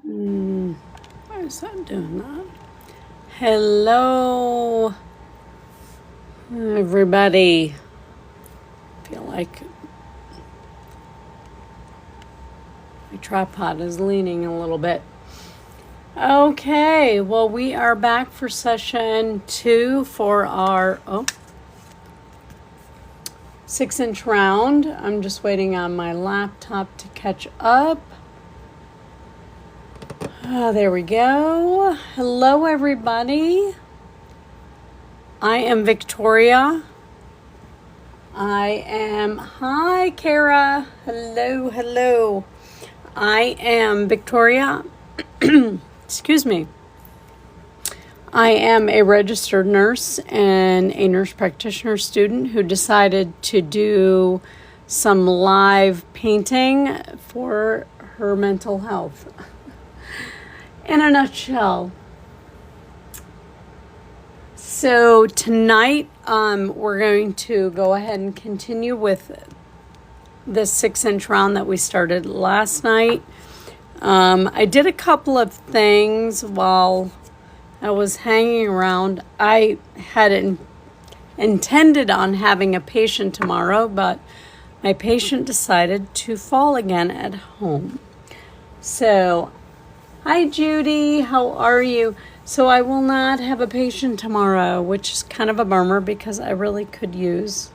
Why is that doing that? Hello, everybody. Feel like my tripod is leaning a little bit. Okay, well, we are back for session 2 for our 6-inch round. I'm just waiting on my laptop to catch up. There we go. Hello, everybody. I am Victoria. Hi, Kara. Hello. I am Victoria. Excuse me. I am a registered nurse and a nurse practitioner student who decided to do some live painting for her mental health. In a nutshell. So tonight, we're going to go ahead and continue with the 6-inch round that we started last night. I did a couple of things while I was hanging around. I had intended on having a patient tomorrow, but my patient decided to fall again at home. So, hi Judy, how are you? So I will not have a patient tomorrow, which is kind of a bummer because I really could use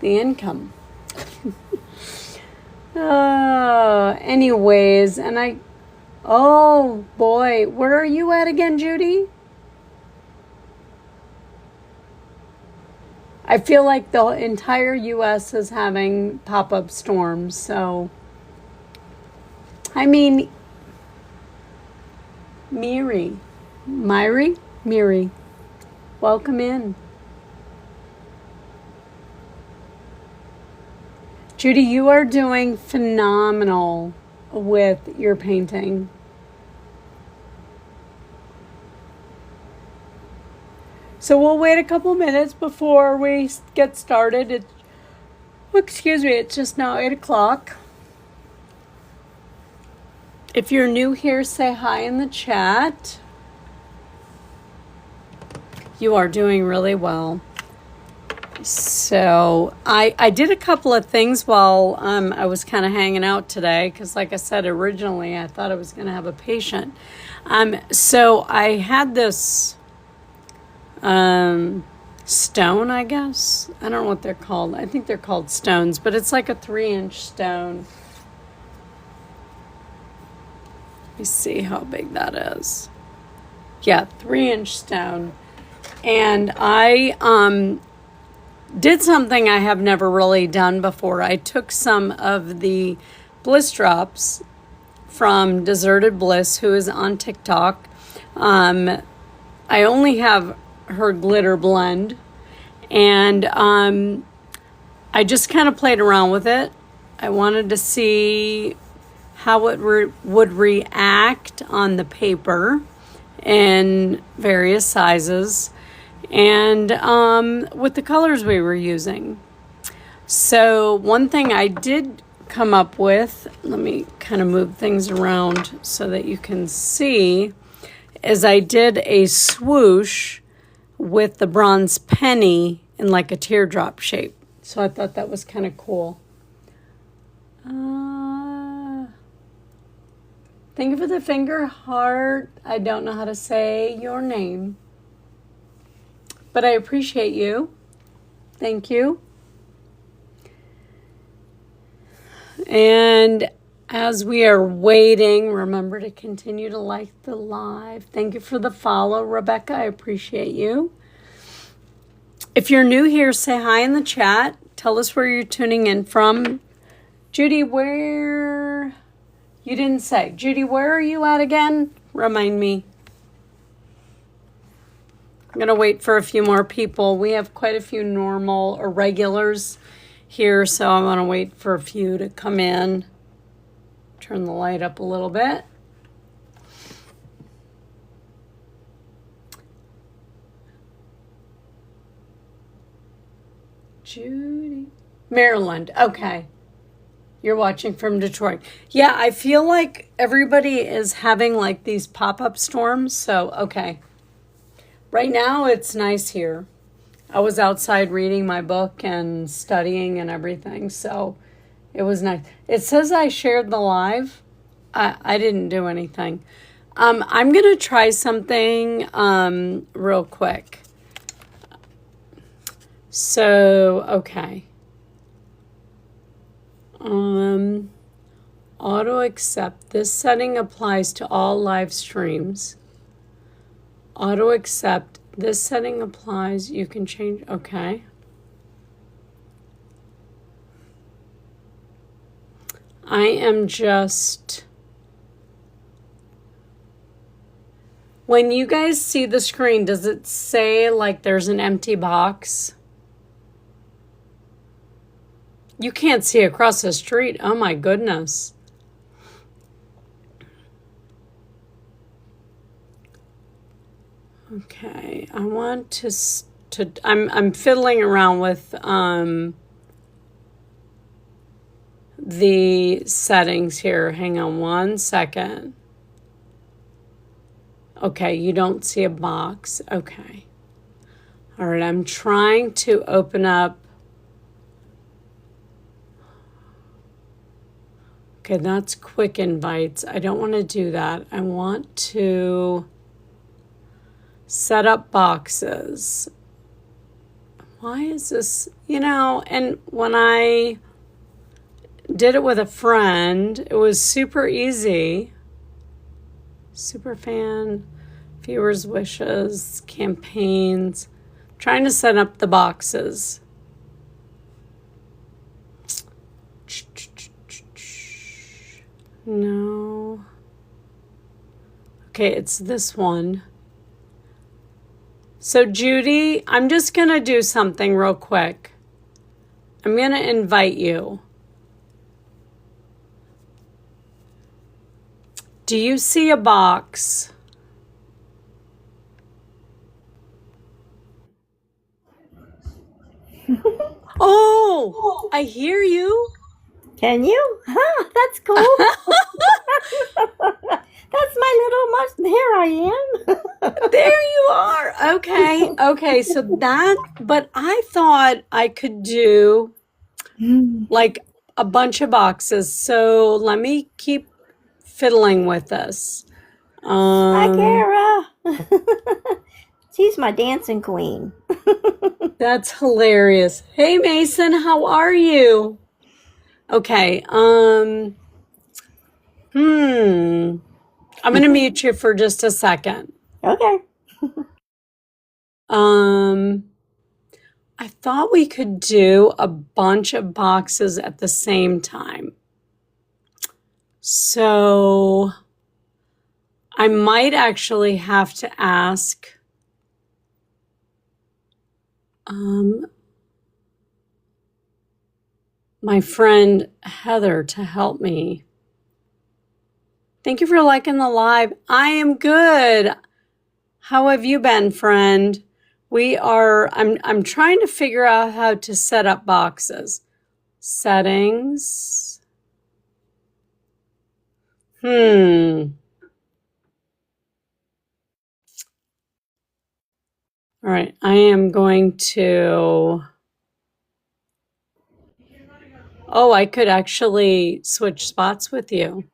the income. Anyways, oh boy, where are you at again, Judy? I feel like the entire U.S. is having pop-up storms, so, I mean, Miri, welcome in. Judy, you are doing phenomenal with your painting. So we'll wait a couple minutes before we get started. It's just now 8 o'clock. If you're new here, say hi in the chat. You are doing really well. So I did a couple of things while I was kind of hanging out today because, like I said, originally I thought I was going to have a patient. So I had this stone, I guess. I don't know what they're called. I think they're called stones, but it's like a 3-inch stone. Let me see how big that is. Yeah, 3-inch stone. And I did something I have never really done before. I took some of the bliss drops from Deserted Bliss, who is on TikTok. I only have her glitter blend, and I just kind of played around with it. I wanted to see how it would react on the paper in various sizes and with the colors we were using. So one thing I did come up with, let me kind of move things around so that you can see, is I did a swoosh with the bronze penny in like a teardrop shape. So I thought that was kind of cool. Thank you for the finger heart. I don't know how to say your name, but I appreciate you. Thank you. And as we are waiting, remember to continue to like the live. Thank you for the follow, Rebecca. I appreciate you. If you're new here, say hi in the chat. Tell us where you're tuning in from. Judy, where... You didn't say. Judy, where are you at again? Remind me. I'm going to wait for a few more people. We have quite a few normal or regulars here, so I want to wait for a few to come in. Turn the light up a little bit. Judy. Maryland. Okay. You're watching from Detroit. Yeah, I feel like everybody is having like these pop-up storms. So, okay. Right now it's nice here. I was outside reading my book and studying and everything. So, it was nice. It says I shared the live. I didn't do anything. I'm going to try something real quick. So, okay. Auto accept. This setting applies to all live streams. Auto accept. This setting applies. You can change. Okay. I am just. When you guys see the screen, does it say like there's an empty box? You can't see across the street. Oh my goodness. Okay, I want to I'm fiddling around with the settings here. Hang on one second. Okay, you don't see a box. Okay. All right, I'm trying to open up. Okay, that's quick invites. I don't want to do that. I want to set up boxes. Why is this, and when I did it with a friend, it was super easy. Super fan, viewers' wishes, campaigns, trying to set up the boxes. No. Okay, it's this one. So Judy, I'm just going to do something real quick. I'm going to invite you. Do you see a box? Oh, I hear you. Can you? Huh, that's cool. That's my little there I am. There you are. Okay, so but I thought I could do like a bunch of boxes. So let me keep fiddling with this. Hi, Kara. She's my dancing queen. That's hilarious. Hey, Mason, how are you? Okay. I'm going to mute you for just a second. Okay. I thought we could do a bunch of boxes at the same time. So I might actually have to ask my friend Heather to help me. Thank you for liking the live. I am good. How have you been, friend? I'm trying to figure out how to set up boxes. Settings. All right, I am going to. Oh, I could actually switch spots with you.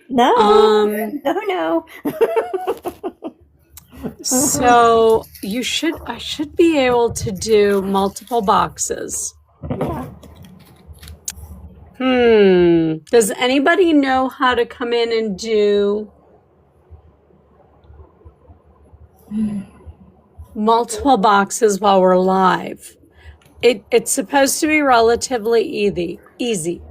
No. No. So I should be able to do multiple boxes. Yeah. Does anybody know how to come in and do multiple boxes while we're live? It's supposed to be relatively easy.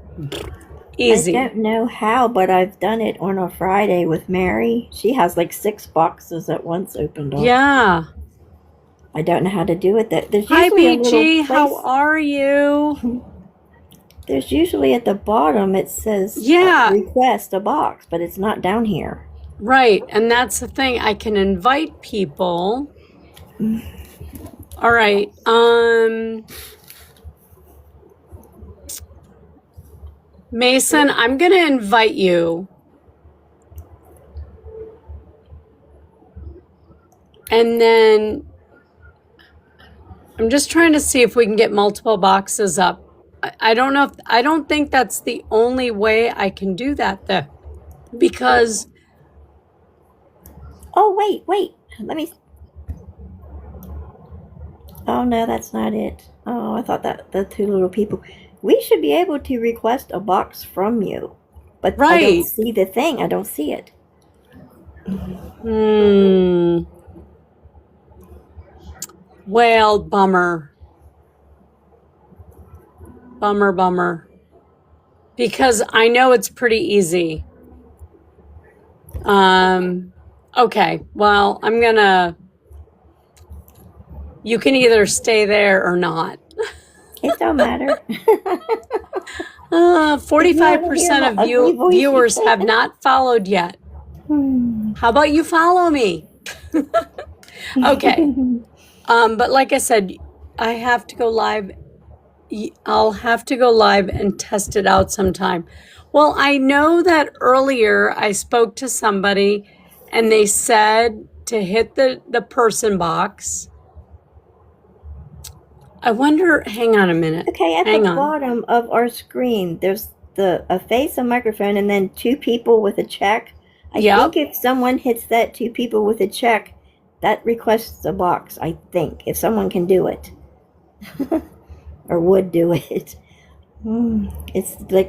I don't know how, but I've done it on a Friday with Mary. She has like 6 boxes at once opened up. Yeah. I don't know how to do it. There's Hi, usually BG. How are you? There's usually at the bottom it says request a box, but it's not down here. Right, and that's the thing. I can invite people. All right. Mason, I'm going to invite you. And then I'm just trying to see if we can get multiple boxes up. I don't know I don't think that's the only way I can do that though. Because wait. Let me. Oh no, that's not it. Oh, I thought that the two little people. We should be able to request a box from you, but I don't see the thing. I don't see it. Well, bummer. Bummer. Because I know it's pretty easy. Okay, well, I'm gonna. You can either stay there or not. It don't matter. 45% of viewers have not followed yet. How about you follow me? Okay. But like I said, I have to go live. I'll have to go live and test it out sometime. Well, I know that earlier I spoke to somebody and they said to hit the person box. I wonder, hang on a minute. Okay, at the bottom of our screen, there's a face, a microphone, and then two people with a check. I think if someone hits that two people with a check, that requests a box, I think, if someone can do it. Or would do it. It's like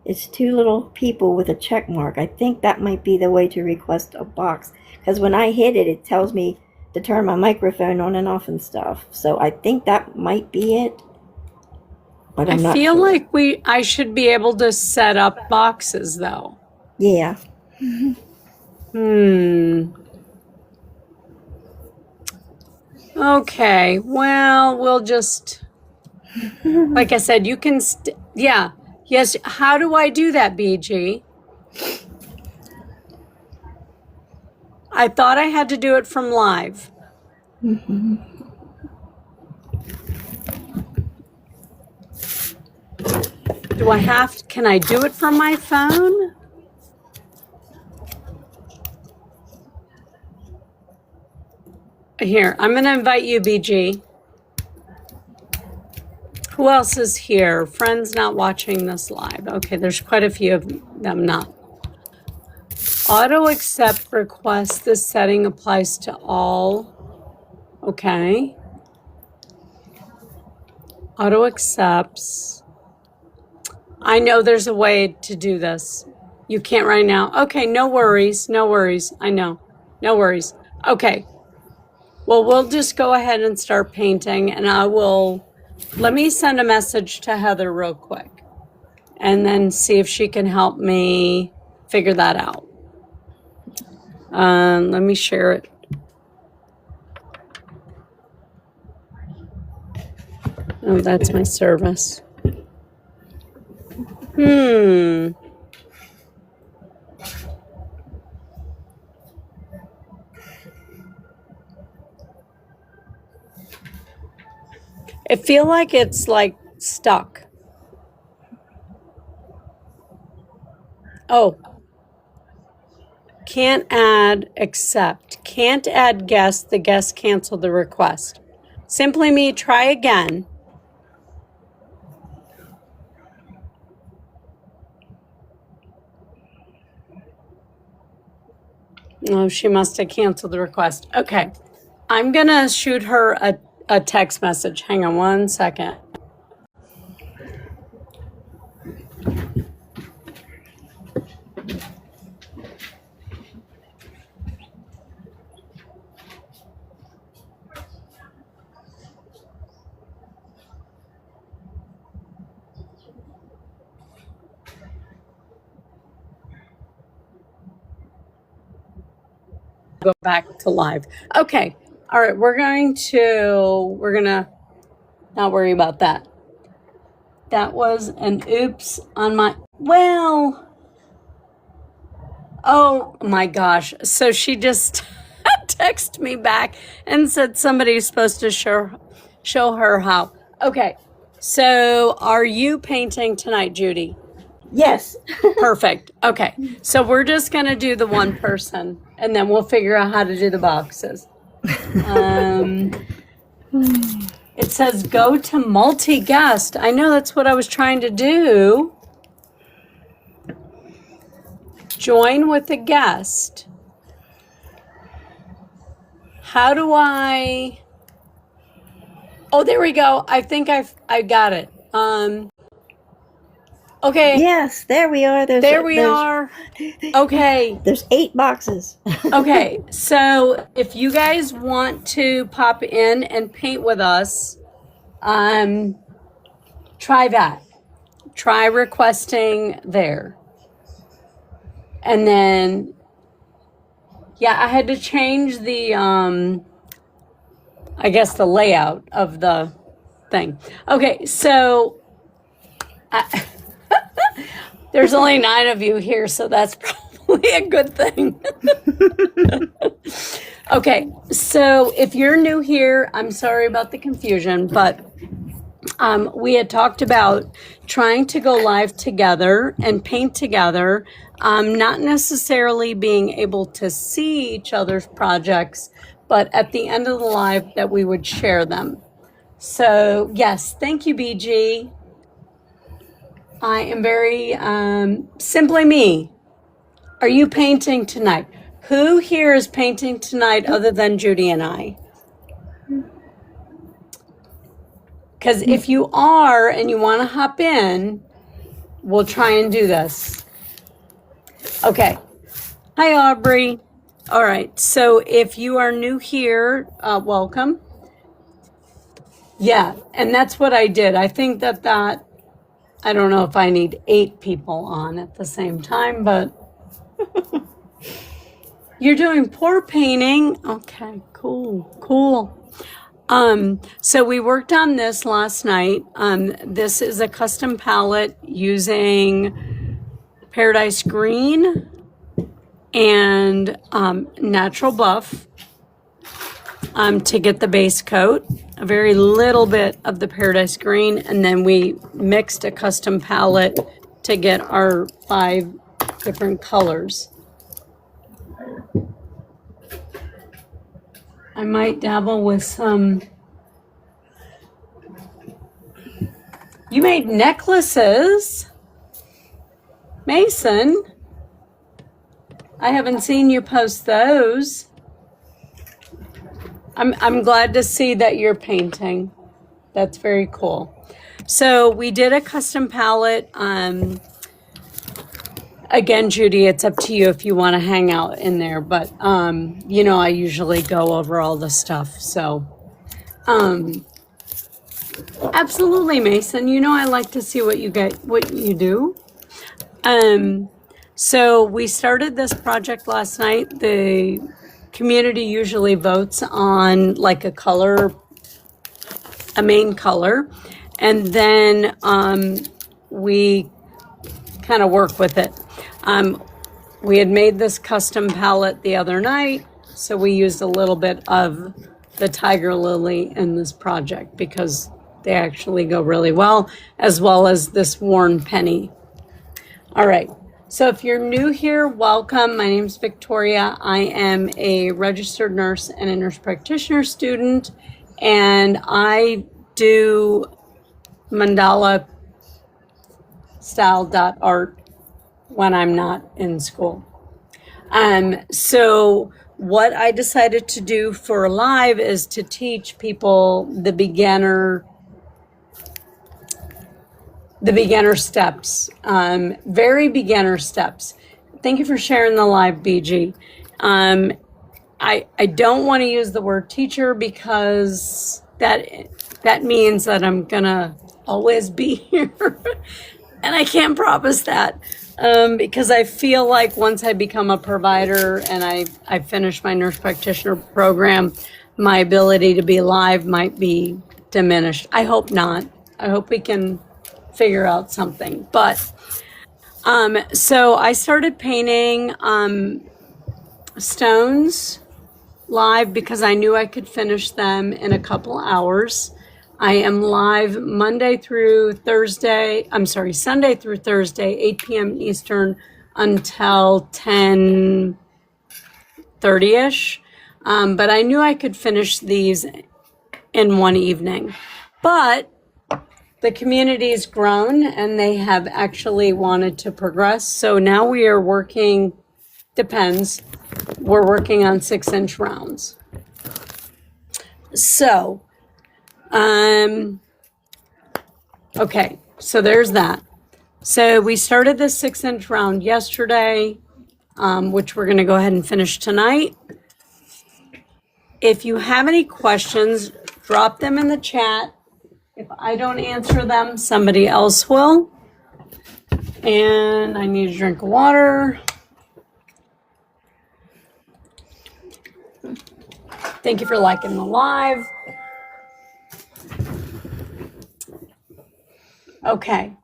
it's two little people with a check mark. I think that might be the way to request a box. Because when I hit it, it tells me to turn my microphone on and off and stuff. So I think that might be it. But I'm not sure. I feel like I should be able to set up boxes though. Yeah. Okay. Well, we'll just like I said, you can Yes, how do I do that, BG? I thought I had to do it from live. Can I do it from my phone? Here, I'm going to invite you, BG. Who else is here? Friends not watching this live. Okay, there's quite a few of them not. Auto accept request. This setting applies to all. Okay. Auto accepts. I know there's a way to do this. You can't right now. Okay, no worries. I know. No worries. Okay. Well, we'll just go ahead and start painting, and let me send a message to Heather real quick and then see if she can help me figure that out. Let me share it. Oh, that's my service. I feel like it's like stuck. Oh. Can't add accept. Can't add guest. The guest canceled the request. Simply me, try again. Oh, she must have canceled the request. Okay. I'm going to shoot her a text message. Hang on one second. Go back to live. Okay. All right. We're going to not worry about that. That was an oops on my, oh my gosh. So she just texted me back and said somebody's supposed to show her how. Okay. So are you painting tonight, Judy? Yes. Perfect. Okay. So we're just going to do the one person and then we'll figure out how to do the boxes. It says go to multi-guest. I know that's what I was trying to do. Join with a guest. How do I... Oh, there we go. I think I got it. Okay. Yes, there we are. There we are. Okay. There's 8 boxes. Okay. So if you guys want to pop in and paint with us, try that. Try requesting there. And then, yeah, I had to change the, I guess the layout of the thing. Okay, so there's only 9 of you here, so that's probably a good thing. Okay, so if you're new here, I'm sorry about the confusion, but we had talked about trying to go live together and paint together, not necessarily being able to see each other's projects, but at the end of the live that we would share them. So yes, thank you, BG. I am very simply me. Are you painting tonight? Who here is painting tonight other than Judy and I? Because if you are and you want to hop in, we'll try and do this. Okay. Hi, Aubrey. All right. So if you are new here, welcome. Yeah. And that's what I did. I think that I don't know if I need 8 people on at the same time, but you're doing pour painting. Okay, cool. So we worked on this last night. This is a custom palette using Paradise Green and Natural Buff to get the base coat. A very little bit of the Paradise Green, and then we mixed a custom palette to get our 5 different colors. I might dabble with some. You made necklaces, Mason. I haven't seen you post those. I'm glad to see that you're painting. That's very cool. So we did a custom palette. Again, Judy, it's up to you if you want to hang out in there, but you know, I usually go over all the stuff. So absolutely, Mason. You know, I like to see what you do. So we started this project last night. The community usually votes on like a main color, and then we kind of work with it. We had made this custom palette the other night, so we used a little bit of the Tiger Lily in this project because they actually go really well as this worn penny. All right. So if you're new here, welcome. My name is Victoria. I am a registered nurse and a nurse practitioner student, and I do mandala style art when I'm not in school. So what I decided to do for live is to teach people the beginner steps, very beginner steps. Thank you for sharing the live, BG. I don't want to use the word teacher because that means that I'm gonna always be here, and I can't promise that because I feel like once I become a provider and I finish my nurse practitioner program, my ability to be live might be diminished. I hope not. I hope we can figure out something. But so I started painting stones live because I knew I could finish them in a couple hours. I am live Monday through Thursday. I'm sorry, Sunday through Thursday, 8 p.m. Eastern until 10:30ish. But I knew I could finish these in one evening. But the community's grown and they have actually wanted to progress. So now we are working, depends, we're working on 6-inch rounds. So, okay, so there's that. So we started this 6-inch round yesterday, which we're going to go ahead and finish tonight. If you have any questions, drop them in the chat. If I don't answer them, somebody else will. And I need a drink of water. Thank you for liking the live. Okay.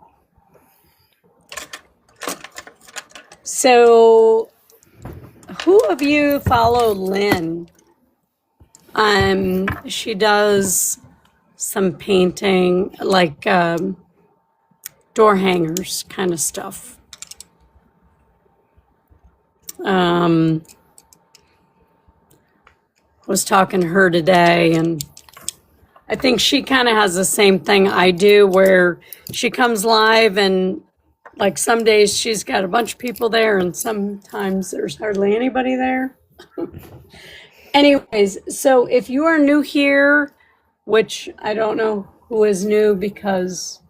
So, who of you follow Lynn? She does some painting, like door hangers kind of stuff. Was talking to her today, and I think she kind of has the same thing I do, where she comes live and like some days she's got a bunch of people there and sometimes there's hardly anybody there. Anyways, so if you are new here, which I don't know who is new because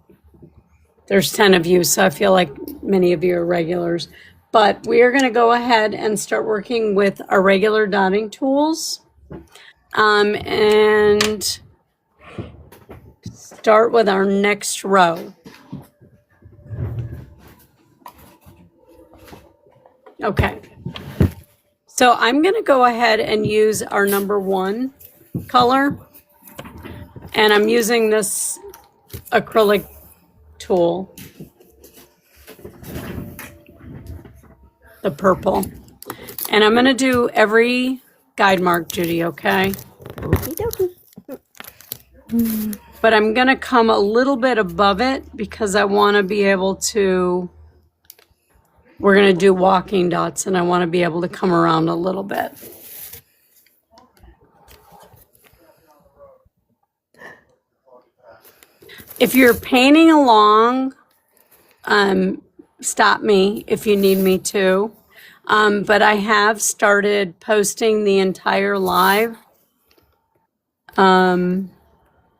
there's 10 of you, so I feel like many of you are regulars. But we are going to go ahead and start working with our regular dotting tools. And start with our next row. Okay. So I'm going to go ahead and use our number 1 color. And I'm using this acrylic tool, the purple. And I'm going to do every guide mark, Judy, okay? Okie dokie. But I'm going to come a little bit above it because I want to be able to, we're going to do walking dots and I want to be able to come around a little bit. If you're painting along, stop me if you need me to. But I have started posting the entire live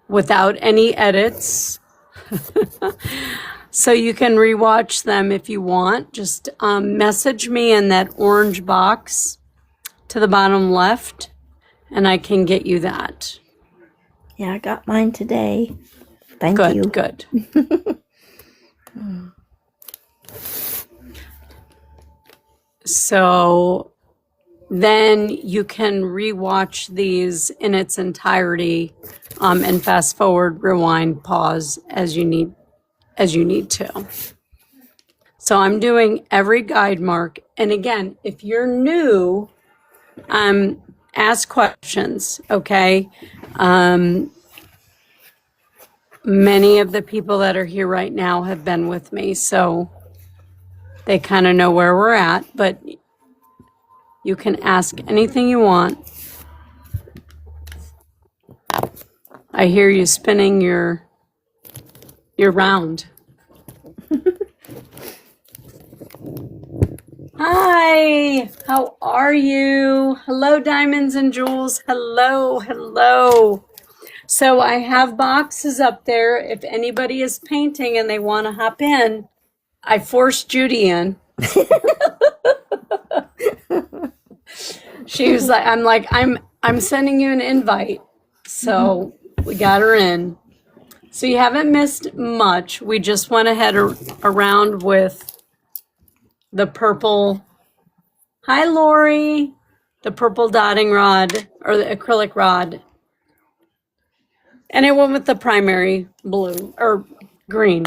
without any edits. So you can rewatch them if you want. Just message me in that orange box to the bottom left and I can get you that. Yeah, I got mine today. Thank Good, you. good. So then you can rewatch these in its entirety and fast forward, rewind, pause as you need to. So I'm doing every guide mark. And again, if you're new, ask questions, okay? Many of the people that are here right now have been with me, so they kind of know where we're at, but you can ask anything you want. I hear you spinning your round. Hi, how are you? Hello, Diamonds and Jewels. Hello, hello. So I have boxes up there. If anybody is painting and they want to hop in, I forced Judy in. She was like, I'm sending you an invite. So we got her in. So you haven't missed much. We just went ahead around with the purple. Hi, Lori. The purple dotting rod or the acrylic rod. And it went with the primary blue or green.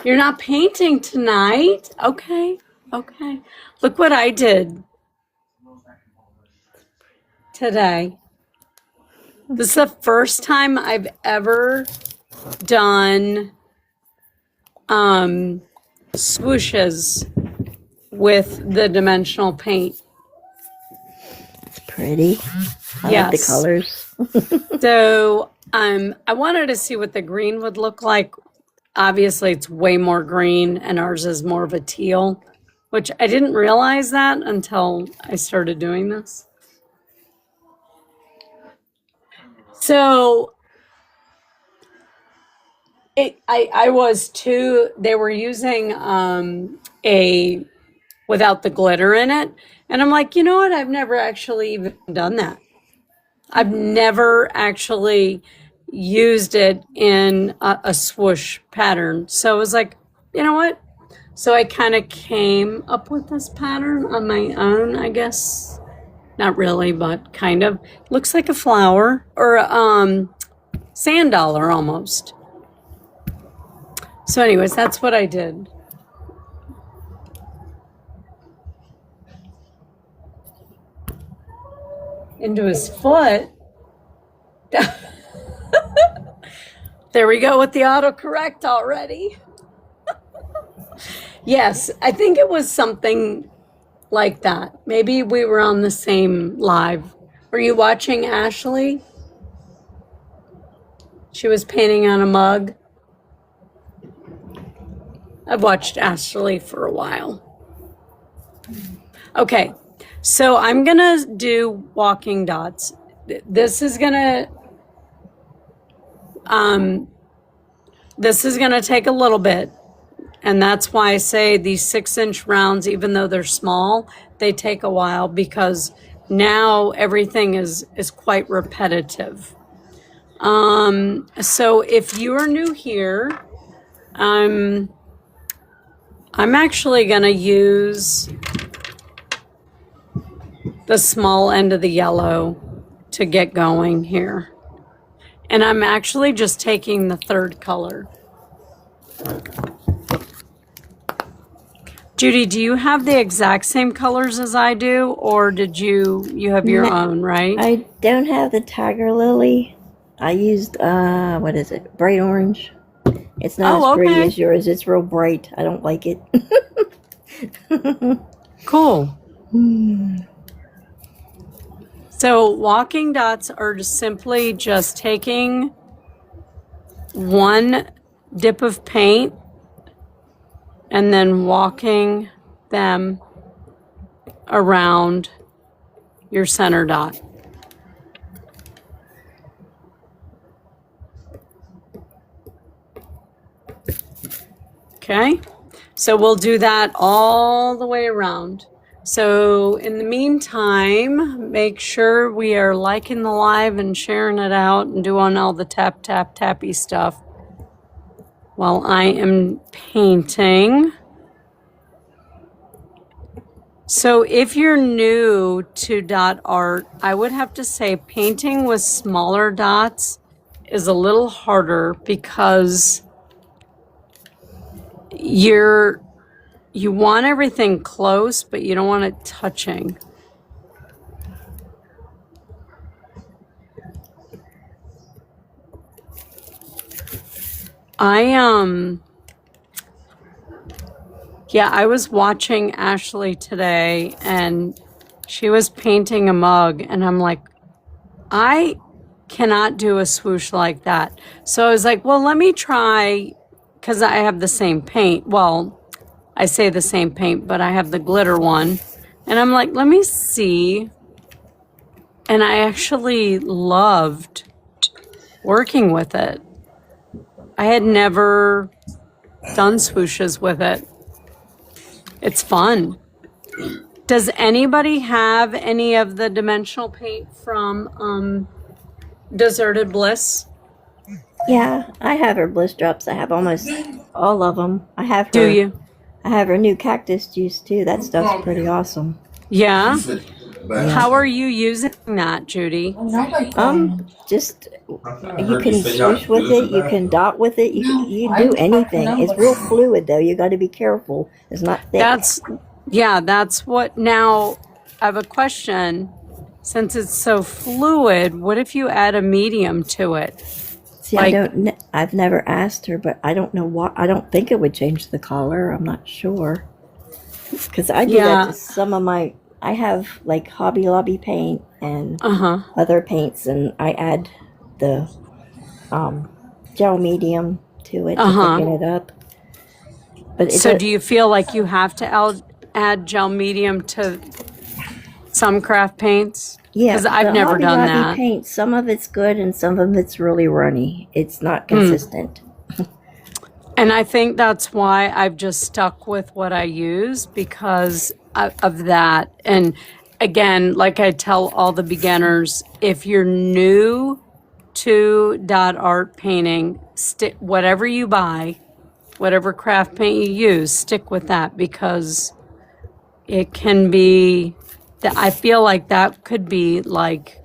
You're not painting tonight? Okay, okay. Look what I did today. This is the first time I've ever done swooshes with the dimensional paint. Pretty. I like the colors. So I wanted to see what the green would look like. Obviously, it's way more green, and ours is more of a teal, which I didn't realize that until I started doing this. So I was too, they were using a without the glitter in it. And I'm like, you know what? I've never actually even done that. I've never actually used it in a swoosh pattern. So I was like, you know what? So I kind of came up with this pattern on my own, I guess. Not really, but kind of. Looks like a flower or a sand dollar almost. So anyways, that's what I did. Into his foot. There we go with the autocorrect already. Yes, I think it was something like that. Maybe we were on the same live. Were you watching Ashley? She was painting on a mug. I've watched Ashley for a while. Okay, so I'm gonna do walking dots. This is gonna take a little bit, and that's why I say these 6-inch rounds, even though they're small, they take a while because now everything is quite repetitive. So if you are new here, I'm actually gonna use the small end of the yellow to get going here. And I'm actually just taking the third color. Judy, do you have the exact same colors as I do, or did you have your own, right? I don't have the tiger lily. I used, what is it? Bright orange. It's not as pretty as yours. It's real bright. I don't like it. Cool. So walking dots are just simply just taking one dip of paint and then walking them around your center dot. Okay, so we'll do that all the way around. So in the meantime, make sure we are liking the live and sharing it out and doing all the tappy stuff while I am painting. So if you're new to dot art, I would have to say painting with smaller dots is a little harder because you want everything close, but you don't want it touching. I was watching Ashley today and she was painting a mug and I'm like, I cannot do a swoosh like that. So I was like, well, let me try, because I have the same paint. Well, I say the same paint, but I have the glitter one. And I'm like, let me see. And I actually loved working with it. I had never done swooshes with it. It's fun. Does anybody have any of the dimensional paint from Deserted Bliss? Yeah, I have her bliss drops. I have almost all of them. I have her. Do you? I have her new cactus juice too. That stuff's pretty awesome. Yeah? How are you using that, Judy? Just you can swoosh with it, you can dot with it, you do anything. It's real fluid though. You got to be careful. It's not thick. That's what. Now I have a question. since it's so fluid, what if you add a medium to it? See, I've never asked her, but I don't know why. I don't think it would change the color. I'm not sure. Because I do that to some of I have like Hobby Lobby paint and other paints, and I add the gel medium to it to thicken it up. But so do you feel like you have to add gel medium to some craft paints? Yeah, because I've never Hobby done Lobby that. Paint, some of it's good and some of it's really runny. It's not consistent. And I think that's why I've just stuck with what I use because of that. And again, like I tell all the beginners, if you're new to dot art painting, stick whatever you buy, whatever craft paint you use, stick with that because it can be that I feel like that could be like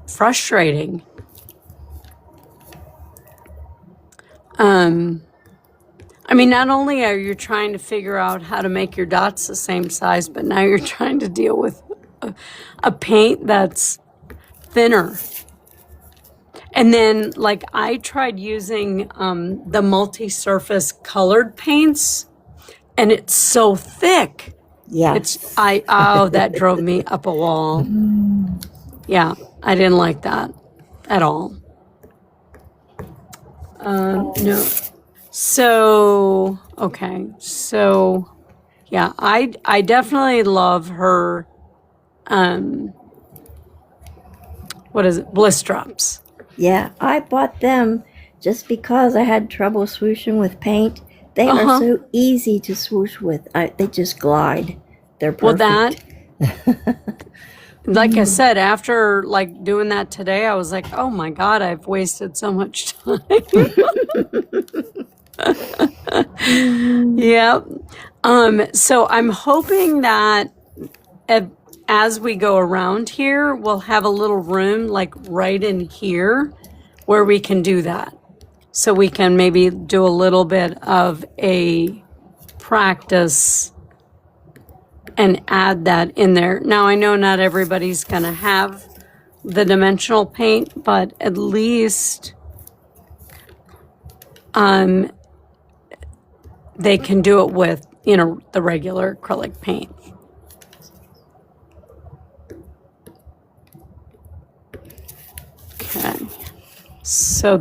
frustrating. I mean, not only are you trying to figure out how to make your dots the same size, but now you're trying to deal with a paint that's thinner. And then, like, I tried using the multi-surface colored paints, and it's so thick. Yeah. That drove me up a wall. Yeah, I didn't like that at all. No. So, okay. So, yeah, I definitely love her, what is it? Bliss drops. Yeah, I bought them just because I had trouble swooshing with paint. They are so easy to swoosh with. They just glide. They're perfect. Well, like I said, after like doing that today, I was like, oh my God, I've wasted so much time. Yeah. So I'm hoping that as we go around here, we'll have a little room like right in here where we can do that. So we can maybe do a little bit of a practice and add that in there. Now, I know not everybody's going to have the dimensional paint, but at least they can do it with, the regular acrylic paint. Okay. So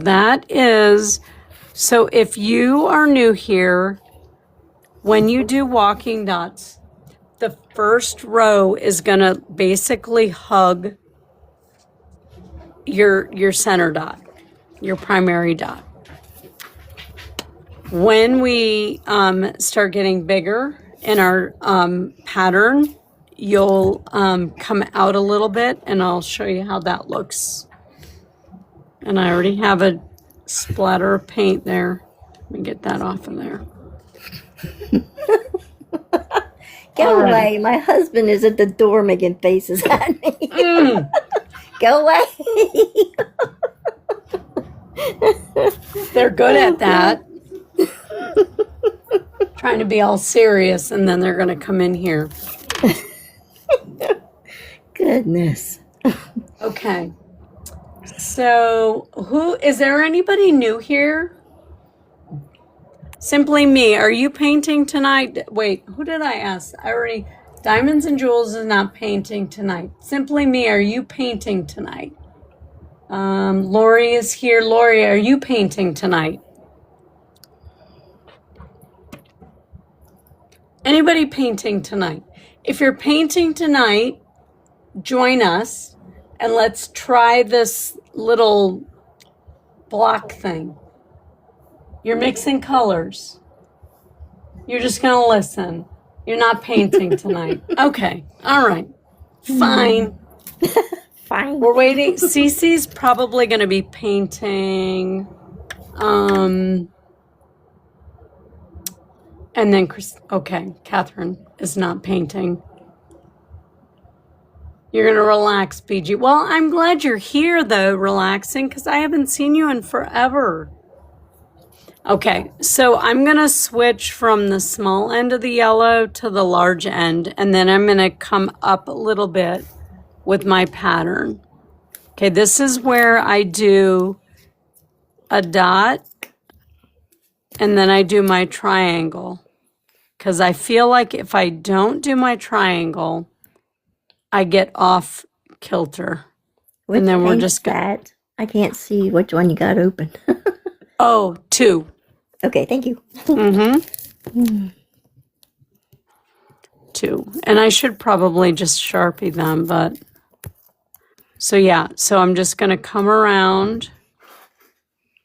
so if you are new here, when you do walking dots, the first row is going to basically hug your center dot, your primary dot. When we start getting bigger in our pattern, you'll come out a little bit, and I'll show you how that looks. And I already have a splatter of paint there. Let me get that off of there. Go away. My husband is at the door making faces at me. Go away. They're good at that. Trying to be all serious, and then they're going to come in here. Goodness. Okay. So, is there anybody new here? Simply Me, are you painting tonight? Wait, who did I ask? Diamonds and Jewels is not painting tonight. Simply Me, are you painting tonight? Lori is here. Lori, are you painting tonight? Anybody painting tonight? If you're painting tonight, join us and let's try this little block thing. You're mixing colors. You're just going to listen. You're not painting tonight. Okay. All right. Fine. Fine. We're waiting. Cece's probably going to be painting. And then Catherine is not painting. You're going to relax, PG. Well, I'm glad you're here, though, relaxing, because I haven't seen you in forever. Okay, so I'm going to switch from the small end of the yellow to the large end, and then I'm going to come up a little bit with my pattern. Okay, this is where I do a dot and then I do my triangle. Because I feel like if I don't do my triangle, I get off kilter. Which and then we're paint just is that? I can't see which one you got open. Oh, 2. Okay, thank you. Mm-hmm. 2. And I should probably just Sharpie them, but... So yeah, so I'm just going to come around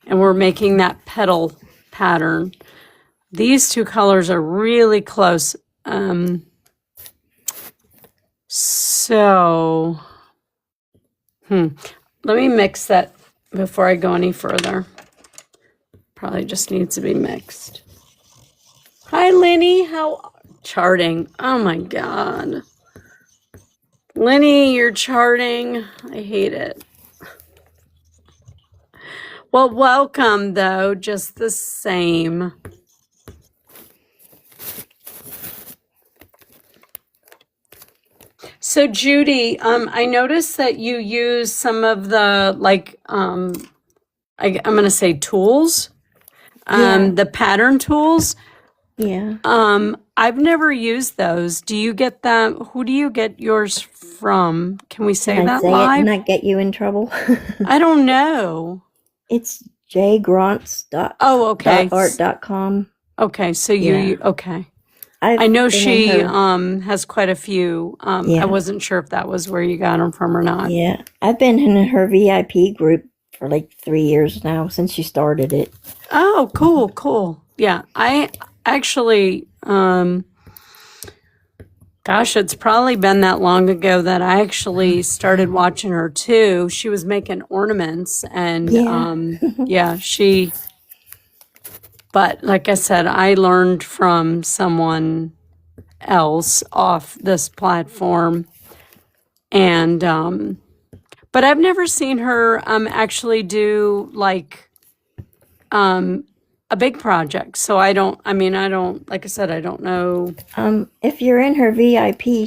and we're making that petal pattern. These 2 colors are really close. So, let me mix that before I go any further. Probably just needs to be mixed. Hi, Lenny. How charting? Oh my God. Lenny, you're charting. I hate it. Well, welcome though, just the same. So Judy, I noticed that you use some of the I'm going to say tools, the pattern tools. Yeah. I've never used those. Do you get them? Who do you get yours from? Can we say that live? It and not get you in trouble? I don't know. It's jgrants.art.com. Okay, so you okay. I know she has quite a few. I wasn't sure if that was where you got them from or not. Yeah, I've been in her VIP group for like 3 years now since she started it. Oh, cool. Yeah, I actually, gosh, it's probably been that long ago that I actually started watching her too. She was making ornaments and but like I said, I learned from someone else off this platform. And, but I've never seen her actually do like a big project. So I don't, like I said, I don't know. If you're in her VIP,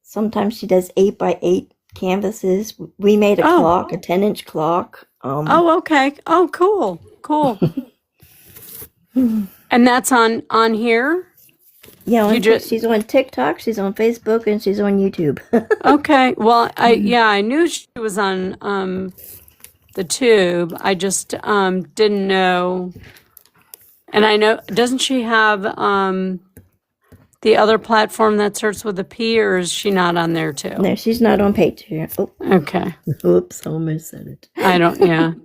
sometimes she does 8x8 canvases. We made a clock, a 10-inch clock. Okay. Oh, cool. And that's on here? Yeah, she's on TikTok, she's on Facebook, and she's on YouTube. Okay. Well, I knew she was on the tube. I just didn't know. And I know, doesn't she have the other platform that starts with a P, or is she not on there too? No, she's not on Patreon. Oh. Okay. Oops, almost said it. I don't, no.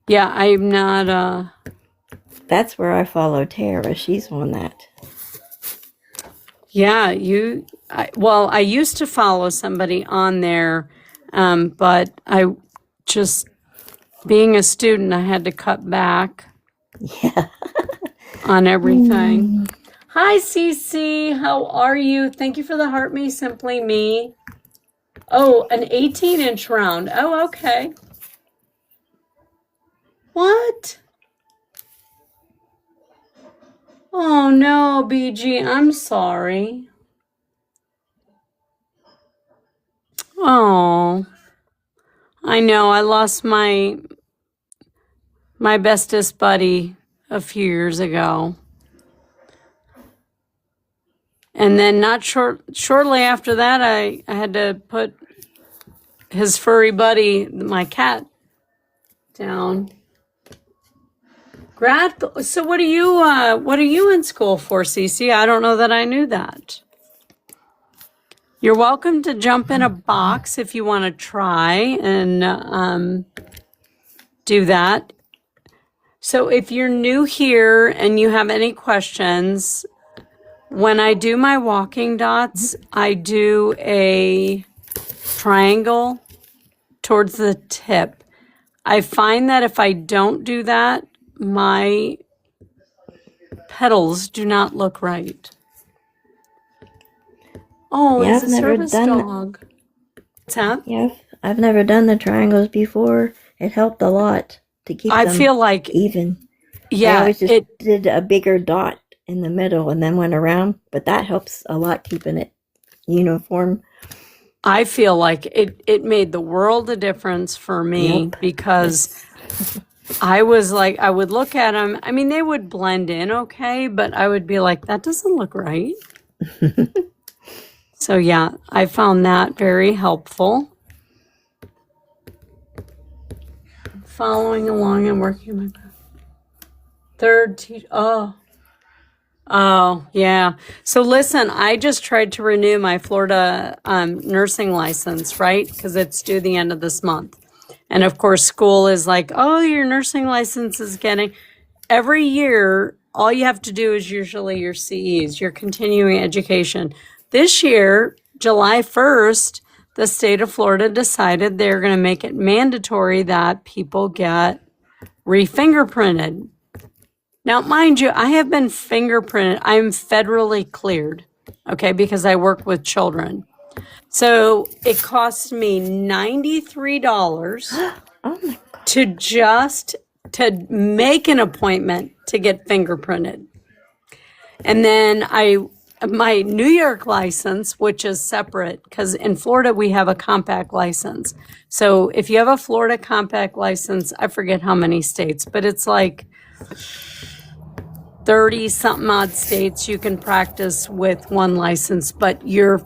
Yeah, I'm not, That's where I follow Tara. She's on that. Yeah, I used to follow somebody on there, but I just, being a student, I had to cut back on everything. Hi, Cece. How are you? Thank you for the heart me, simply me. Oh, an 18-inch round. Oh, okay. What? Oh, no, BG. I'm sorry. Oh, I know. I lost my bestest buddy a few years ago. And then shortly after that, I had to put his furry buddy, my cat, down. So what are you in school for, Cece? I don't know that I knew that. You're welcome to jump in a box if you want to try and do that. So if you're new here and you have any questions, when I do my walking dots, I do a triangle towards the tip. I find that if I don't do that, my petals do not look right. Oh, yeah, it's a service dog. What's that? Yeah, I've never done the triangles before. It helped a lot to keep them feel like even. Yeah, I always just did a bigger dot in the middle and then went around, but that helps a lot keeping it uniform. I feel like it made the world a difference for me Yep. because I was like, I would look at them. I mean, they would blend in okay, but I would be like, that doesn't look right. So yeah, I found that very helpful. Following along and working my third teacher. Oh, yeah. So listen, I just tried to renew my Florida nursing license, right? Because it's due the end of this month. And of course, school is like, oh, your nursing license is getting. Every year, all you have to do is usually your CEs, your continuing education. This year, July 1st, the state of Florida decided they're going to make it mandatory that people get re-fingerprinted. Now, mind you, I have been fingerprinted. I'm federally cleared, okay, because I work with children. So it cost me $93 Oh my God. to make an appointment to get fingerprinted. And then my New York license, which is separate, because in Florida we have a compact license. So if you have a Florida compact license, I forget how many states, but it's like 30 something odd states you can practice with one license, but you're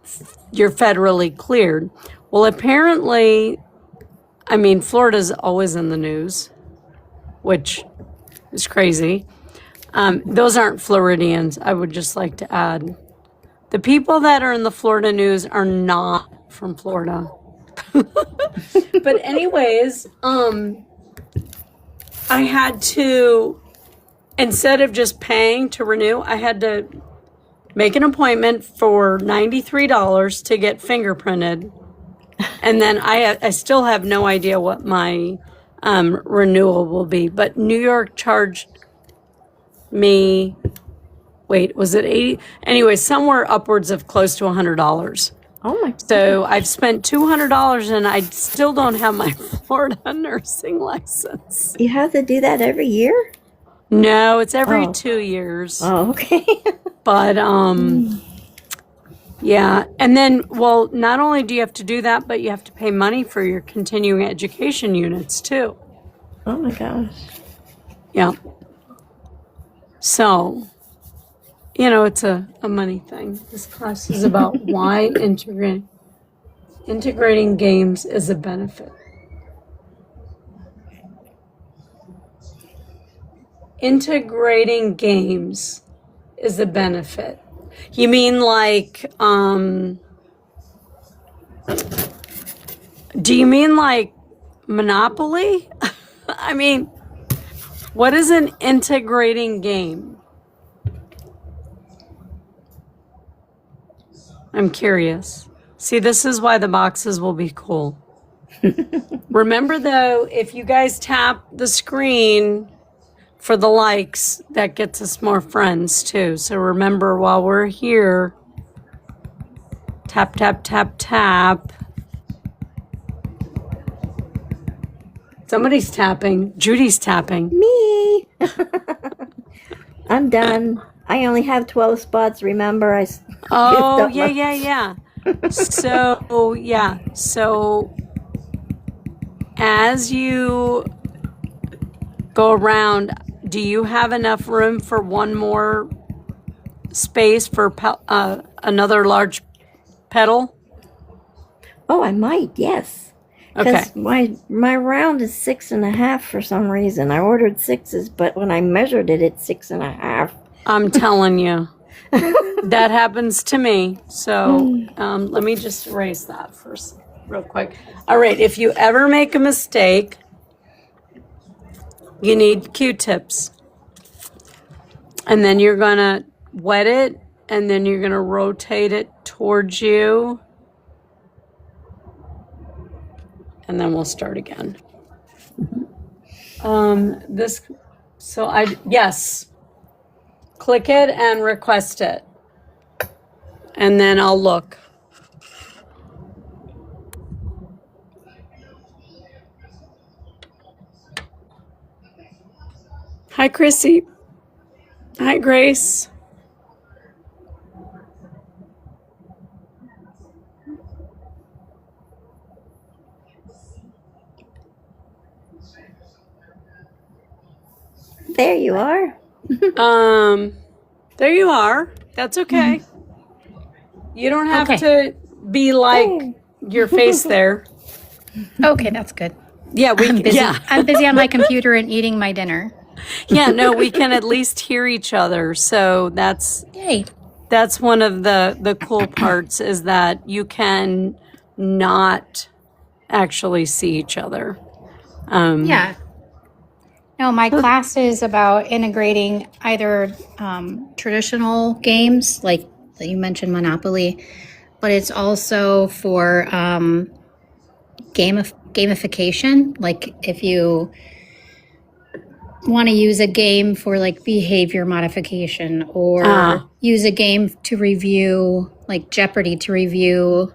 federally cleared. Well, apparently, I mean, Florida's always in the news, which is crazy. Those aren't Floridians, I would just like to add. The people that are in the Florida news are not from Florida. But anyways, I had to, instead of just paying to renew, I had to make an appointment for $93 to get fingerprinted. And then I still have no idea what my renewal will be. But New York charged me, wait, was it 80? Anyway, somewhere upwards of close to $100. Oh my. So I've spent $200 and I still don't have my Florida nursing license. You have to do that every year? No, it's every Oh. 2 years. Oh, okay. But yeah. And then, well, not only do you have to do that, but you have to pay money for your continuing education units too. Oh my gosh. Yeah. So, you know, it's a money thing. This class is about why integrating games is a benefit. Integrating games is a benefit. You mean like, do you mean like Monopoly? I mean, what is an integrating game? I'm curious. See, this is why the boxes will be cool. Remember though, if you guys tap the screen for the likes, that gets us more friends too. So remember, while we're here, tap, tap, tap, tap. Somebody's tapping. Judy's tapping. Me. I'm done. I only have 12 spots. Remember, Oh, yeah. So, yeah. So, as you go around, do you have enough room for one more space for another large pedal? Oh, I might. Yes. Okay. Because my round is 6.5 for some reason. I ordered 6s, but when I measured it, it's 6.5. I'm telling you. That happens to me. So let me just erase that first real quick. All right. If you ever make a mistake, you need Q-tips. And then you're going to wet it, and then you're going to rotate it towards you. And then we'll start again. Yes. Click it and request it. And then I'll look. Hi, Chrissy. Hi, Grace. There you are. There you are. That's okay. You don't have to be like your face there. Okay, that's good. Yeah, I'm busy on my computer and eating my dinner. Yeah, no, we can at least hear each other. So that's Yay. That's one of the cool parts, is that you can not actually see each other. Yeah. No, my class is about integrating either traditional games, like you mentioned Monopoly, but it's also for gamification. Like if you want to use a game for like behavior modification, or use a game to review, like Jeopardy, to review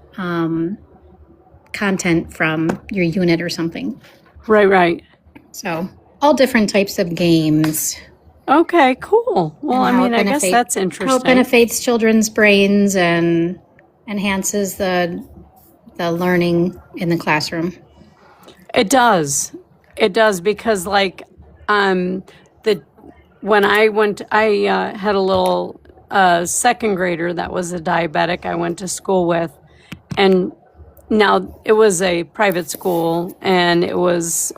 content from your unit or something. Right. So all different types of games. Okay, cool. Well, I mean, I guess that's interesting. How it benefits children's brains and enhances the learning in the classroom. It does, because like when I went, I had a little second grader that was a diabetic I went to school with, and now it was a private school, and it was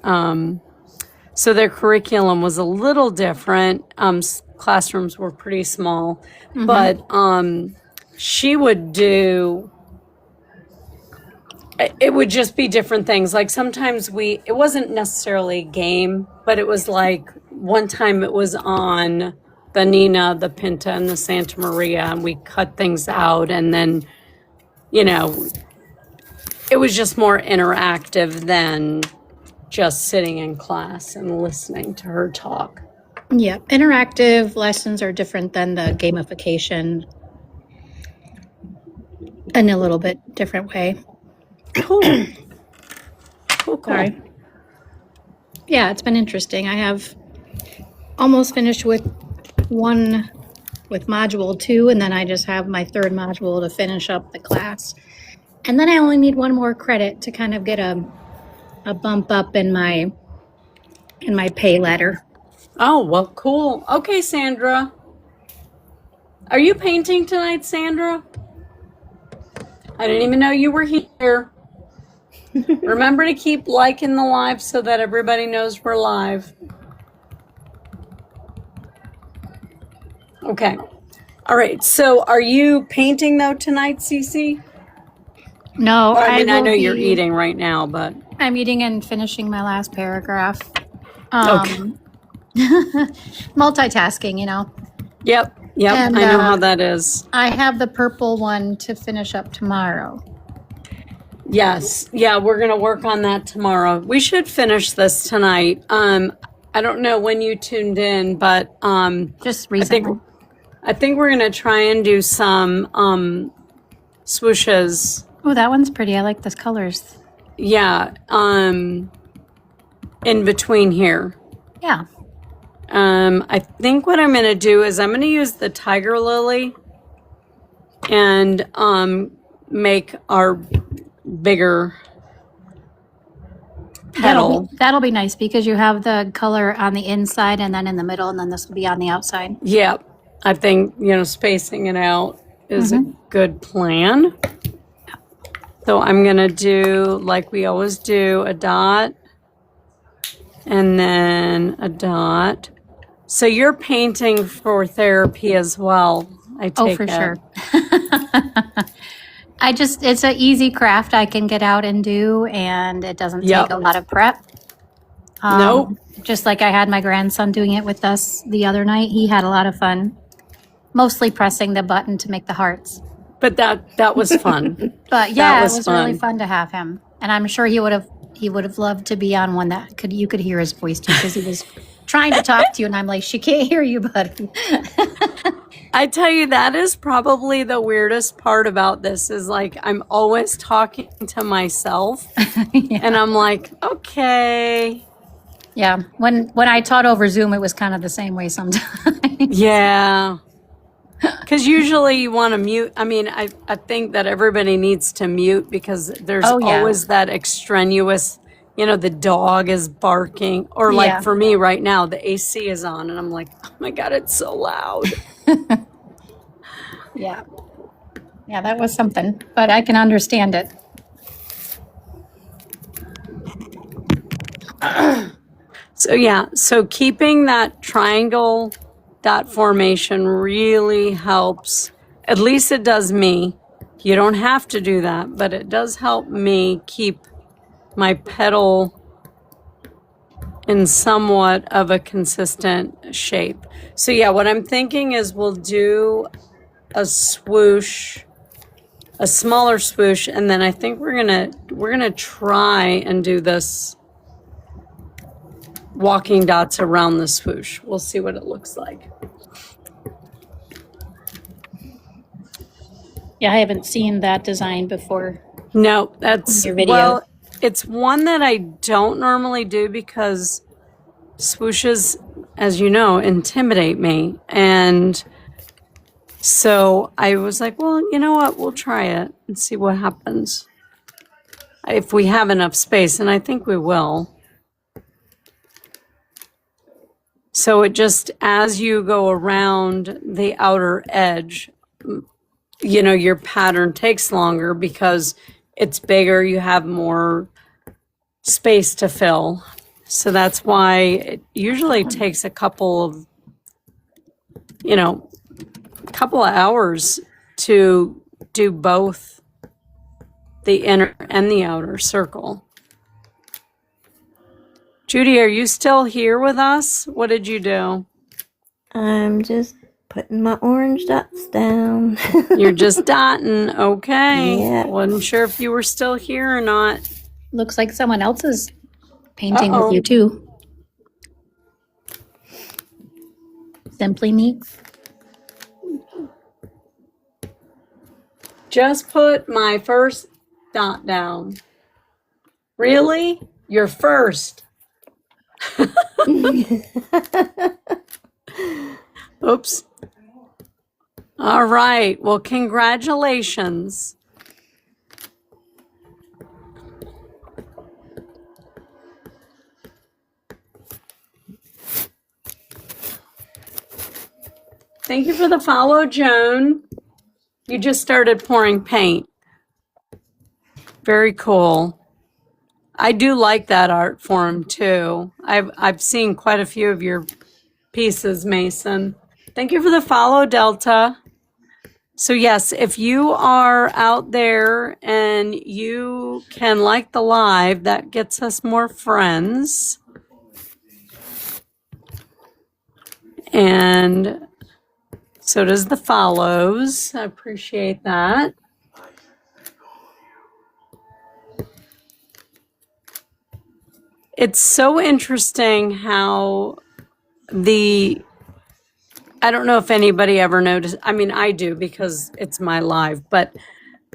so their curriculum was a little different. Classrooms were pretty small, but she would do. It would just be different things. Like sometimes it wasn't necessarily a game, but it was like one time it was on the Nina, the Pinta, and the Santa Maria, and we cut things out, and then, it was just more interactive than just sitting in class and listening to her talk. Yeah, interactive lessons are different than the gamification in a little bit different way. Cool. Sorry. Yeah, it's been interesting. I have almost finished with module 2, and then I just have my third module to finish up the class. And then I only need one more credit to kind of get a bump up in my pay ladder. Oh, well, cool. Okay, Sandra. Are you painting tonight, Sandra? I didn't even know you were here. Remember to keep liking the live so that everybody knows we're live. Okay. All right. So are you painting though tonight, Cece? No, well, I know you're eating right now, but I'm eating and finishing my last paragraph. Okay. Multitasking, Yep. And, I know how that is. I have the purple one to finish up tomorrow. Yes. Yeah, we're going to work on that tomorrow. We should finish this tonight. I don't know when you tuned in, but just recently. I think we're going to try and do some swooshes. Oh, that one's pretty. I like those colors. Yeah. In between here. Yeah. I think what I'm going to do is I'm going to use the tiger lily and make our bigger petal. That'll be nice because you have the color on the inside and then in the middle, and then this will be on the outside. Yep. I think, spacing it out is a good plan. So I'm going to do, like we always do, a dot and then a dot. So you're painting for therapy as well, I take it. Oh, for sure. It's an easy craft I can get out and do, and it doesn't take a lot of prep. Nope. Just like I had my grandson doing it with us the other night. He had a lot of fun, mostly pressing the button to make the hearts. But that was fun. But yeah, it was really fun to have him. And I'm sure he would have loved to be on one that you could hear his voice too, because he was trying to talk to you, and I'm like, she can't hear you, buddy. I tell you, that is probably the weirdest part about this, is like I'm always talking to myself and I'm like, okay. Yeah. When I taught over Zoom, it was kind of the same way sometimes. Yeah. Because usually you want to mute. I mean, I think that everybody needs to mute because there's always that extraneous the dog is barking, or like Yeah. for me right now, the AC is on and I'm like, oh my God, it's so loud. Yeah. Yeah, that was something, but I can understand it. So keeping that triangle dot formation really helps. At least it does me. You don't have to do that, but it does help me keep my petal in somewhat of a consistent shape. So yeah, what I'm thinking is we'll do a swoosh, a smaller swoosh, and then I think we're gonna try and do this walking dots around the swoosh. We'll see what it looks like. Yeah, I haven't seen that design before. No, that's Your video. well, it's one that I don't normally do because swooshes, as you know, intimidate me. And so I was like, well, you know what? We'll try it and see what happens. If we have enough space, and I think we will. So it just, as you go around the outer edge, your pattern takes longer because it's bigger, you have more space to fill. So that's why it usually takes a couple of hours to do both the inner and the outer circle. Judy, are you still here with us? What did you do? I'm just putting my orange dots down. You're just dotting. Okay. Yeah. Wasn't sure if you were still here or not. Looks like someone else is painting with you too. Simply me. Just put my first dot down. Really? Your first? Oops. All right. Well, congratulations. Thank you for the follow, Joan. You just started pouring paint. Very cool. I do like that art form too. I've seen quite a few of your pieces, Mason. Thank you for the follow, Delta. So yes, if you are out there and you can like the live, that gets us more friends. And so does the follows. I appreciate that. It's so interesting how I don't know if anybody ever noticed. I mean, I do because it's my live, but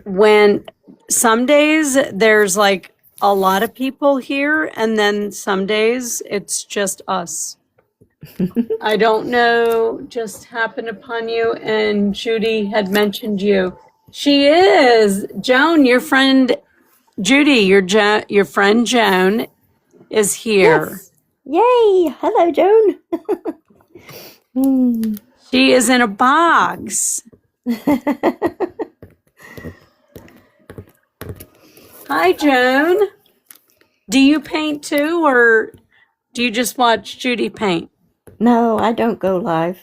when some days there's like a lot of people here, and then some days it's just us. I don't know, just happened upon you, and Judy had mentioned you. She is. Joan, your friend, Judy, your friend Joan is here. Yes. Yay! Hello, Joan. She is in a box. Hi, Joan. Do you paint too, or do you just watch Judy paint? No, I don't go live.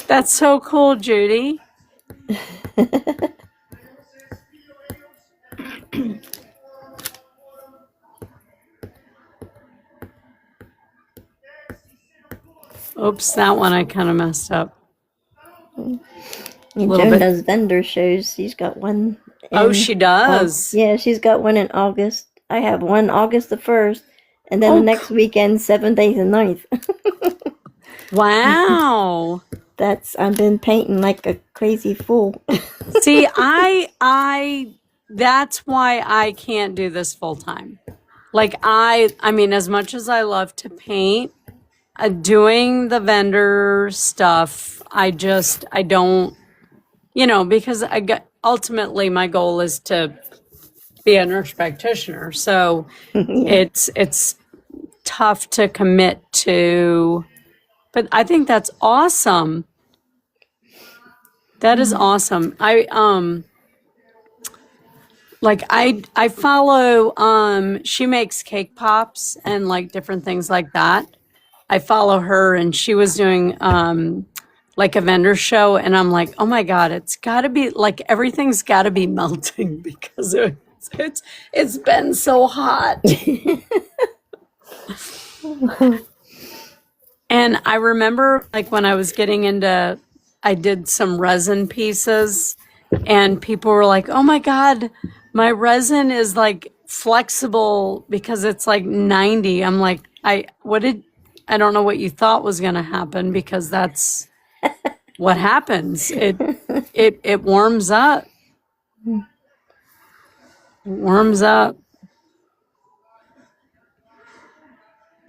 That's so cool, Judy. Oops, that one I kind of messed up. Joan does vendor shows. She's got one. Oh, she does? Yeah, she's got one in August. I have one August the 1st, and then the next weekend, 7th, 8th, and 9th. Wow. I've been painting like a crazy fool. See, that's why I can't do this full time. Like I mean, as much as I love to paint, doing the vendor stuff, I don't, because ultimately my goal is to be a nurse practitioner. So it's tough to commit to, but I think that's awesome. That is awesome. I follow, she makes cake pops and like different things like that. I follow her, and she was doing like a vendor show, and I'm like, oh my God, it's gotta be like everything's gotta be melting because it's been so hot. And I remember like when I was getting into, I did some resin pieces, and people were like, oh my God, my resin is like flexible because it's like 90. I'm like, I don't know what you thought was going to happen, because that's what happens. It warms up. It warms up.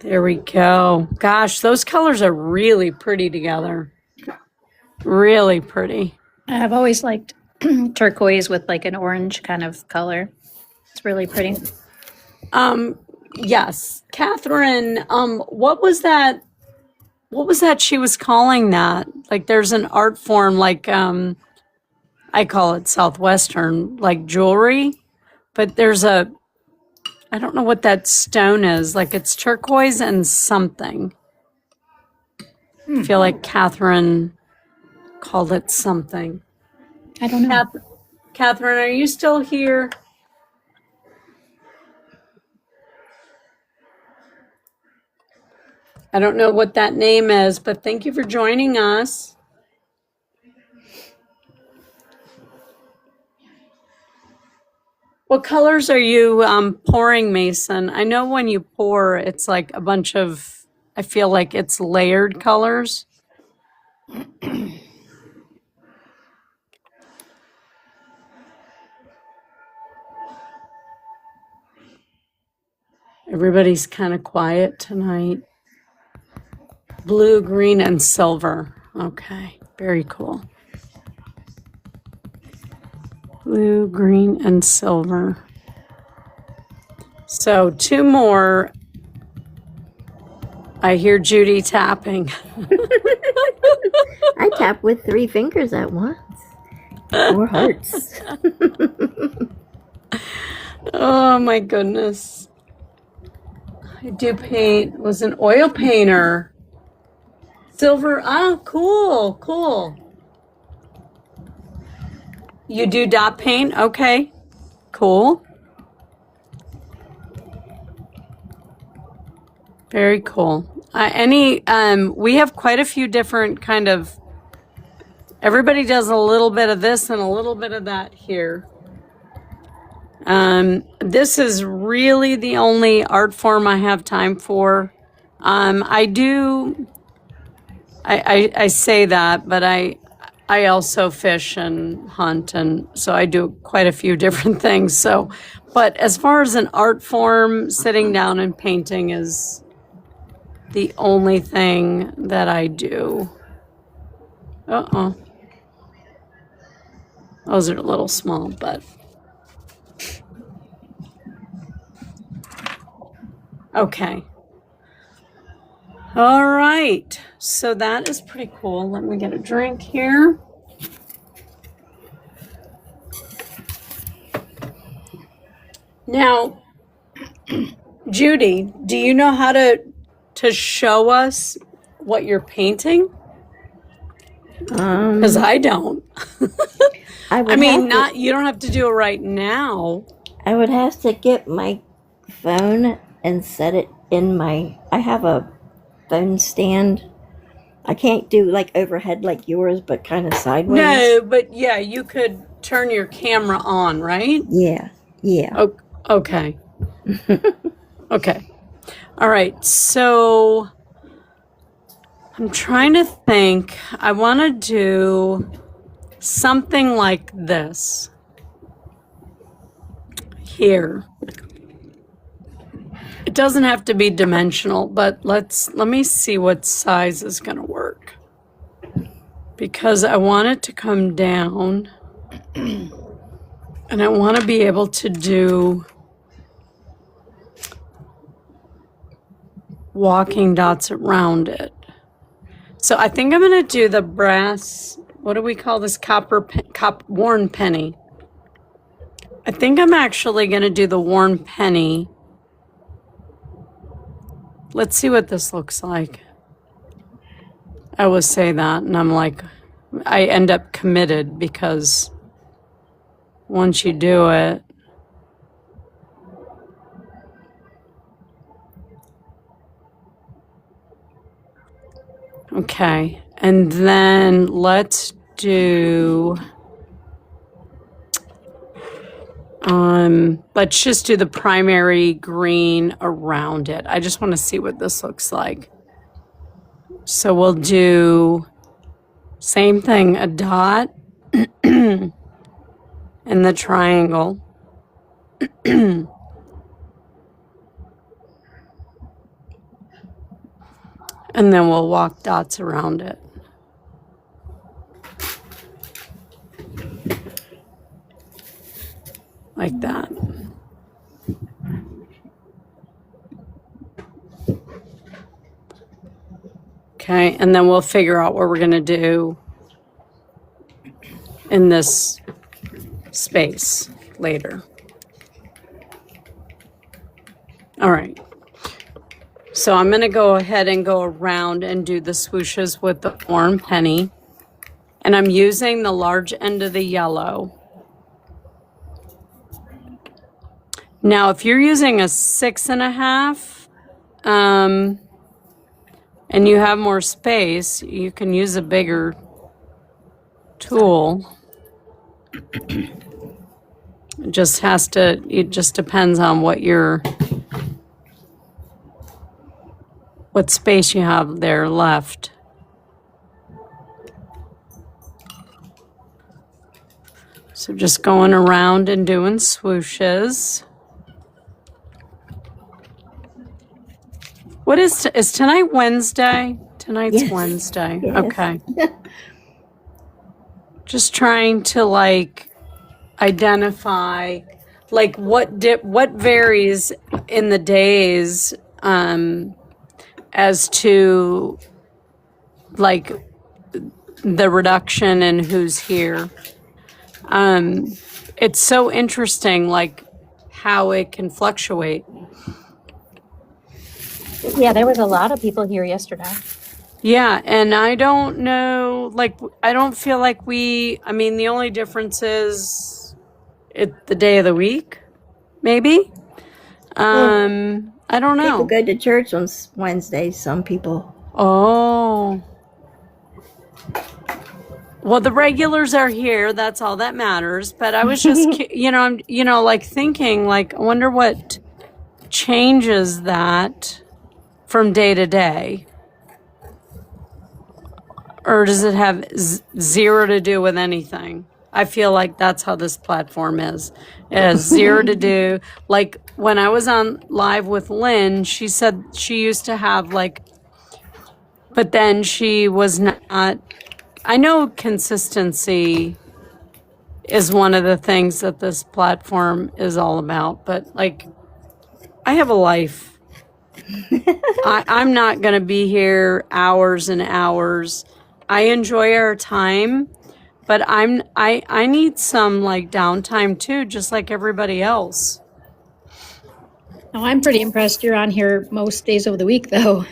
There we go. Gosh, those colors are really pretty together. Really pretty. I've always liked turquoise with like an orange kind of color. It's really pretty. Yes. Catherine, what was that she was calling that? Like there's an art form, like I call it Southwestern, like jewelry, but I don't know what that stone is. Like it's turquoise and something. I feel like Catherine called it something. I don't know. Catherine, are you still here? I don't know what that name is, but thank you for joining us. What colors are you pouring, Mason? I know when you pour, it's like a bunch of, I feel like it's layered colors. Everybody's kind of quiet tonight. Blue, green, and silver. Okay, very cool. Blue, green, and silver. So 2 more. I hear Judy tapping. I tap with 3 fingers at once. 4 hearts. Oh my goodness. I do paint. Was an oil painter. Silver. Oh, cool. You do dot paint? Okay. Cool. Very cool. We have quite a few different kind of, everybody does a little bit of this and a little bit of that here. This is really the only art form I have time for. I say that, but I also fish and hunt, and so I do quite a few different things. So, but as far as an art form, sitting down and painting is the only thing that I do. Those are a little small, but okay. All right. So that is pretty cool. Let me get a drink here. Now, Judy, do you know how to show us what you're painting? Because I don't. You don't have to do it right now. I would have to get my phone and set it in I have a phone stand. I can't do like overhead like yours, but kind of sideways. No, but yeah, you could turn your camera on, right? Yeah. Oh, okay. Okay. All right. So I'm trying to think. I want to do something like this here. It doesn't have to be dimensional, but let me see what size is going to work. because I want it to come down and I want to be able to do walking dots around it. So I think I'm going to do the brass, what do we call this, worn penny. I think I'm actually going to do the worn penny. Let's see what this looks like. I always say that, and I'm like, I end up committed because once you do it, okay, and then let's do, let's just do the primary green around it. I just want to see what this looks like. So we'll do same thing, a dot in the triangle. And then we'll walk dots around it. Like that. Okay, and then we'll figure out what we're going to do in this space later. All right. So I'm going to go ahead and go around and do the swooshes with the worn penny. And I'm using the large end of the yellow. Now, if you're using a 6.5, and you have more space, you can use a bigger tool. It just depends on what space you have there left. So just going around and doing swooshes. What is tonight Wednesday? Tonight's Wednesday. Yes. Okay. Just trying to identify what varies in the days as to the reduction in who's here. It's so interesting how it can fluctuate. Yeah, there was a lot of people here yesterday. Yeah, and I don't know, I don't feel like the only difference is the day of the week, maybe. I don't know. People go to church on Wednesdays, some people. Oh. Well, the regulars are here. That's all that matters. But I was just, I'm, thinking, I wonder what changes that from day to day. Or does it have zero to do with anything? I feel like that's how this platform is. It has zero to do. When I was on live with Lynn, she said she used to have but then she was not. I know consistency is one of the things that this platform is all about, but I have a life. I'm not going to be here hours and hours. I enjoy our time, but I need some downtime too, just like everybody else. Oh, I'm pretty impressed you're on here most days of the week, though.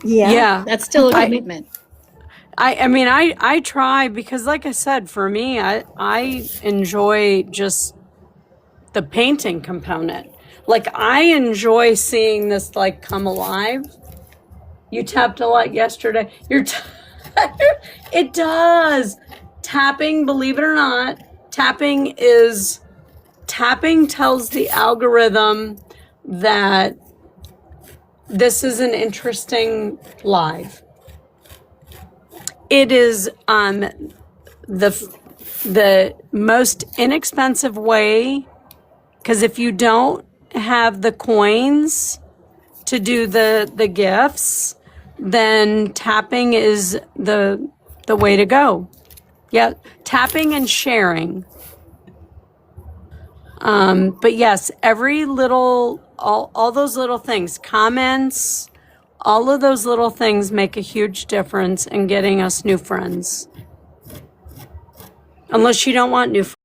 Yeah. That's still a commitment. I try because, like I said, for me, I enjoy just the painting component. I enjoy seeing this come alive. You tapped a lot yesterday. It does. Tapping, believe it or not, tapping tells the algorithm that this is an interesting live. It is the most inexpensive way, because if you don't have the coins to do the gifts, then tapping is the the way to go. Yeah, tapping and sharing. But yes, every little, all those little things, comments, all of those little things make a huge difference in getting us new friends. Unless you don't want new friends.